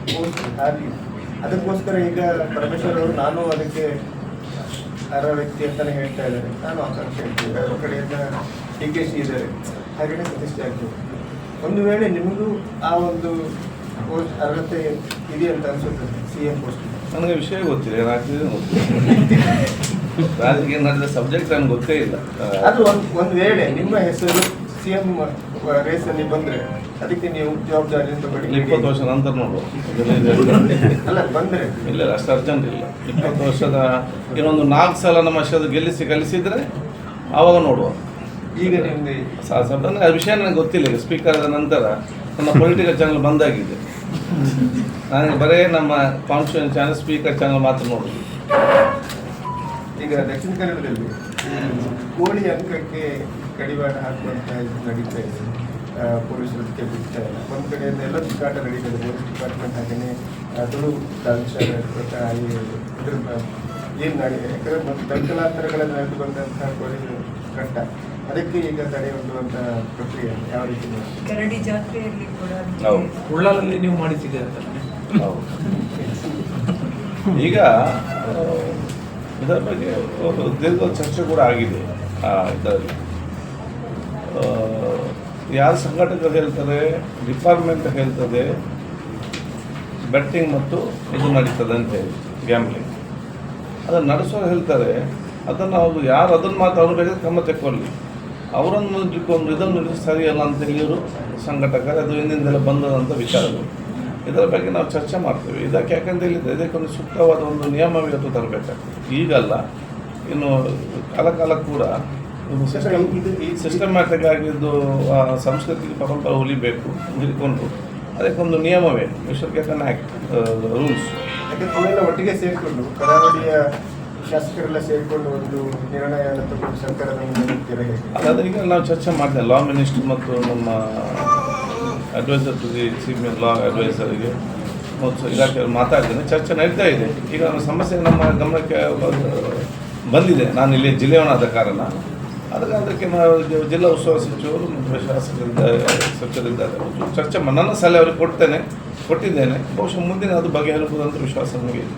Post ಹಾಗೆ ಅದಕ್ಕೋಸ್ಕರ ಈಗ ಪರಮೇಶ್ವರ್ ಅವರು ನಾನು ಅದಕ್ಕೆ ಅರ್ಹ ವ್ಯಕ್ತಿ ಅಂತಲೇ ಹೇಳ್ತಾ ಇದ್ದಾರೆ. ನಾನು ಆಕಾಂಕ್ಷೆ ಹೇಳ್ತೀನಿ, ಅವರ ಕಡೆಯಿಂದ DKC ಇದ್ದಾರೆ, ಹಾಗೆಯೇ ಪ್ರತಿಷ್ಠೆ ಆಗ್ತದೆ. ಒಂದು ವೇಳೆ ನಿಮಗೂ ಆ ಒಂದು ಪೋಸ್ಟ್ ಅರ್ಹತೆ ಇದೆ ಅಂತ ಅನ್ಸುತ್ತೆ CM ಪೋಸ್ಟ್? ನನಗೆ ವಿಷಯ ಗೊತ್ತಿಲ್ಲ, ಏನಾಗ್ತಿದೆ ಗೊತ್ತಿಲ್ಲ. ರಾಜಕೀಯ ನಡೆದ ಸಬ್ಜೆಕ್ಟ್ ನನಗೆ ಗೊತ್ತೇ ಇಲ್ಲ. ಅದು ಒಂದು ವೇಳೆ ನಿಮ್ಮ ಹೆಸರು CM ರೇಸಲ್ಲಿ ಬಂದರೆ ಅದಕ್ಕೆ ನೀವು ಜವಾಬ್ದಾರಿಯಿಂದ 20 ವರ್ಷ ನಂತರ ನೋಡುವ. ಅಲ್ಲ ಬಂದರೆ ಇಲ್ಲ, ಅಷ್ಟು ಅರ್ಜೆಂಟ್ ಇಲ್ಲ. 20 ವರ್ಷದ ಇನ್ನೊಂದು 4 ಸಲ ನಮ್ಮ ವರ್ಷದ ಕಲಿಸಿದ್ರೆ ಆವಾಗ ನೋಡುವ. ಈಗ ನಿಮಗೆ ಸಡನ್ ಆ ವಿಷಯ ನನಗೆ ಗೊತ್ತಿಲ್ಲ. ಈಗ ಸ್ಪೀಕರ್ ಆದ ನಂತರ ನನ್ನ ಪೊಲಿಟಿಕಲ್ ಚಾನಲ್ ಬಂದಾಗಿದೆ. ನನಗೆ ಬರೀ ನಮ್ಮ ಕಾನ್ಸ್ಟಿಟ್ಯೂಷನ್ ಚಾನಲ್, ಸ್ಪೀಕರ್ ಚಾನಲ್ ಮಾತ್ರ ನೋಡೋದು. ಈಗ ದಕ್ಷಿಣ ಕನ್ನಡದಲ್ಲಿ ಕೋಳಿ ಅಂಕಕ್ಕೆ ಕಡಿವಾಣ ಹಾಕುವಂತ ನಡೀತಾ ಇದೆ. ಪೊಲೀಸರು ಅದಕ್ಕೆ ಬಿಡ್ತಾ ಇಲ್ಲ. ಒಂದು ಕಡೆಯಿಂದ ಎಲ್ಲ ತಿಕ್ಕಾಟ ನಡೀತದೆ. ಪೊಲೀಸ್ ಡಿಪಾರ್ಟ್ಮೆಂಟ್ ಹಾಗೆಯೇ ತುಳು ಇದ್ರ ಏನು ನಡೆಯಿದೆ, ಯಾಕಂದರೆ ಮತ್ತು ದಂಕಲಾಂತರಗಳಲ್ಲಿ ನಡೆದು ಬಂದಂತಹ ಪೊಲೀಸರು ಕಟ್ಟ, ಅದಕ್ಕೆ ಈಗ ತಡೆ ಹೊಂದುವಂಥ ಪ್ರಕ್ರಿಯೆ ಯಾವ ರೀತಿ ಕರಡಿ ಜಾತ್ರೆಯಲ್ಲಿ ಕೂಡ ಉಳ್ಳಾಲಲ್ಲಿ ನೀವು ಮಾಡಿಸಿದ್ದೀರ ಅಂತ. ಹೌದು. ಈಗ ಇದರ ಬಗ್ಗೆ ದೀರ್ಘ ಚರ್ಚೆ ಕೂಡ ಆಗಿದೆ. ಇದರಲ್ಲಿ ಯಾರು ಸಂಘಟಕರು ಹೇಳ್ತಾರೆ, ಡಿಪಾರ್ಟ್ಮೆಂಟ್ ಹೇಳ್ತದೆ ಬೆಟ್ಟಿಂಗ್ ಮತ್ತು ಇದು ನಡೀತದೆ ಅಂತ ಹೇಳಿ, ಗ್ಯಾಮ್ಲಿಂಗ್ ಅದನ್ನು ನಡೆಸೋರು ಹೇಳ್ತಾರೆ. ಅದನ್ನು ಅವರು ಯಾರು ಅದನ್ನು ಮಾತ್ರ ಅವ್ರು ಬೇಕಾದ್ರೆ ಕ್ರಮ ತೆಕ್ಕೊಳ್ಳಿ, ಅವರನ್ನು ಇದನ್ನು ಸರಿಯಲ್ಲ ಅಂತೇಳಿ ಇವರು ಸಂಘಟಕರು, ಅದು ಹಿಂದಿಂದೆಲ್ಲ ಬಂದದಂಥ ವಿಚಾರಗಳು. ಇದರ ಬಗ್ಗೆ ನಾವು ಚರ್ಚೆ ಮಾಡ್ತೇವೆ. ಇದಕ್ಕೆ ಯಾಕಂತ ಹೇಳಿದರೆ ಇದಕ್ಕೊಂದು ಸೂಕ್ತವಾದ ಒಂದು ನಿಯಮ ಇವತ್ತು ತರಬೇಕಾಗ್ತದೆ. ಈಗಲ್ಲ, ಇನ್ನು ಕಾಲ ಕೂಡ ಸಿಸ್ಟಮ್ಯಾಟಿಕ್ ಆಗಿದ್ದು ಸಂಸ್ಕೃತಿಗೆ ಪರಂಪರೆ ಉಳಿಬೇಕು, ಉಳಿಕೊಂಡು ಅದಕ್ಕೊಂದು ನಿಯಮವೇ ವಿಶ್ವಕೇತನ ಆ್ಯಕ್ಟ್ ರೂಲ್ಸ್. ಯಾಕಂದ್ರೆ ಅವರೆಲ್ಲ ಒಟ್ಟಿಗೆ ಸೇರಿಕೊಂಡು ಕರಾವಳಿಯ ಶಾಸಕರೆಲ್ಲ ಸೇರಿಕೊಂಡು ಒಂದು ನಿರ್ಣಯ ತಗೊಂಡು ಸರ್ಕಾರದ ಅದಾದ ಈಗ ನಾವು ಚರ್ಚೆ ಮಾಡಿದೆ ಲಾ ಮಿನಿಸ್ಟರ್ ಮತ್ತು ನಮ್ಮ ಅಡ್ವೈಸರ್ ಟು ದಿ ಸೀನಿಯರ್ ಲಾ ಅಡ್ವೈಸರ್ಗೆ ಮತ್ತು ಇಲಾಖೆಯಲ್ಲಿ ಮಾತಾಡ್ತೇನೆ. ಚರ್ಚೆ ನಡೀತಾ ಇದೆ. ಈಗ ನಮ್ಮ ಸಮಸ್ಯೆ ನಮ್ಮ ಗಮನಕ್ಕೆ ಬಂದಿದೆ. ನಾನು ಇಲ್ಲಿ ಜಿಲ್ಲೆಯವನಾದ ಕಾರಣ ಅದಕ್ಕೆ ಜಿಲ್ಲಾ ಉಸ್ತುವಾರಿ ಸಚಿವರು ಮತ್ತು ಸಚಿವರಿದ್ದಾರೆ. ಚರ್ಚೆ ನನ್ನ ಸಲಹೆ ಅವರಿಗೆ ಕೊಟ್ಟಿದ್ದೇನೆ. ಬಹುಶಃ ಮುಂದಿನ ಅದು ಬಗೆಹರಿಸುವುದಂತ ವಿಶ್ವಾಸ ನಮಗೆ ಇದೆ.